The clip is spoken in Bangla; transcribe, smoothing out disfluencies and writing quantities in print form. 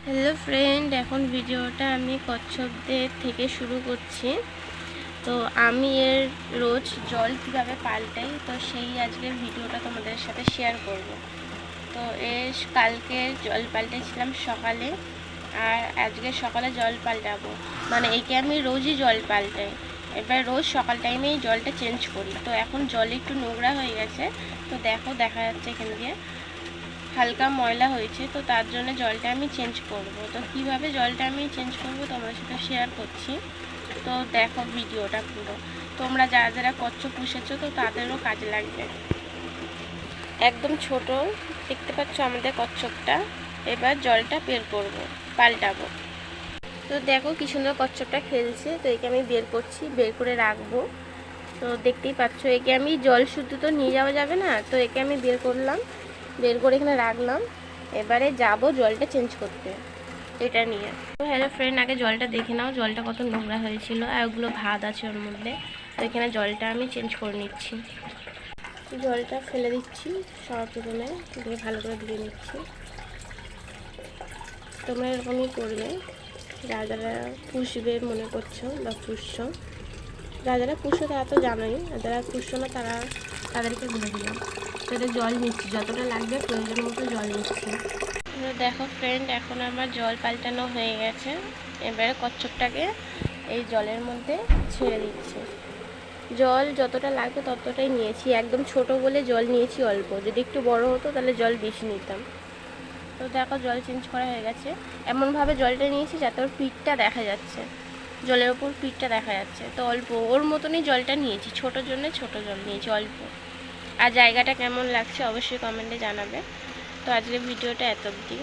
হ্যালো ফ্রেন্ড, এখন ভিডিওটা আমি কচ্ছপদের থেকে শুরু করছি। তো আমি এর রোজ জল কীভাবে পাল্টাই, তো সেই আজকের ভিডিওটা তোমাদের সাথে শেয়ার করব। তো কালকে জল পাল্টেছিলাম সকালে, আর আজকে সকালে জল পাল্টাবো। মানে একে আমি রোজই জল পাল্টাই, এবার রোজ সকাল টাইমেই জলটা চেঞ্জ করি। তো এখন জল একটু নোংরা হয়ে গেছে, তো দেখা যাচ্ছে এখানে গিয়ে হালকা ময়লা হয়েছে, তো তার জন্য জলটা আমি চেঞ্জ করব। তো কিভাবে জলটা আমি চেঞ্জ করব তোমাদের সাথে শেয়ার করছি। তো দেখো ভিডিওটা পুরো, তোমরা যারা যারা কচ্ছপ পুষেছো তো তাদেরও কাজে লাগবে। একদম ছোট দেখতে পাচ্ছ আমাদের কচ্ছপটা। এবার জলটা বের করব, পাল্টাবো। তো দেখো কি সুন্দর কচ্ছপটা খেলছে, তো একে আমি বের করছি, বের করে রাখবো। তো দেখতেই পাচ্ছ, একে আমি জল শুদ্ধ তো নিয়ে যাওয়া যাবে না, তো একে আমি বের করলাম, বের করে এখানে রাখলাম। এবারে যাব জলটা চেঞ্জ করতে এটা নিয়ে। তো হ্যালো ফ্রেন্ড, আগে জলটা দেখে নাও, জলটা কত নোংরা হয়েছিল, আর ওগুলো ভাত আছে ওর মধ্যে। তো এখানে জলটা আমি চেঞ্জ করে নিচ্ছি, জলটা ফেলে দিচ্ছি সব প্রথমে দিয়ে ভালো করে ধুয়ে নিচ্ছি। তোমরা এরকমই করবে যারা যারা পুষবে মনে করছো বা পুষছো। যারা যারা পুষো তারা তো জানোই, আর যারা পুষছো না তাদেরকে বলে দিলাম। তো এটা জল নিচ্ছি, যতটা লাগবে প্রয়োজন মতো জল নিচ্ছি। দেখো ফ্রেন্ড, এখন আমার জল পাল্টানো হয়ে গেছে। এবারে কচ্ছপটাকে এই জলের মধ্যে ছেড়ে দিচ্ছি। জল যতটা লাগবে ততটাই নিয়েছি, একদম ছোট বলে জল নিয়েছি অল্প, যদি একটু বড় হতো তাহলে জল বেশি নিতাম। তো দেখো জল চেঞ্জ করা হয়ে গেছে। এমনভাবে জলটা নিয়েছি যাতে ওর পিঠটা দেখা যাচ্ছে, জলের ওপর পিঠটা দেখা যাচ্ছে। তো অল্প ওর মতনই জলটা নিয়েছি, ছোটোর জন্য ছোট জল নিয়েছি অল্প। আর জায়গাটা কেমন লাগছে অবশ্যই কমেন্টে জানাবে। তো আজকের ভিডিওটা এত অবধি।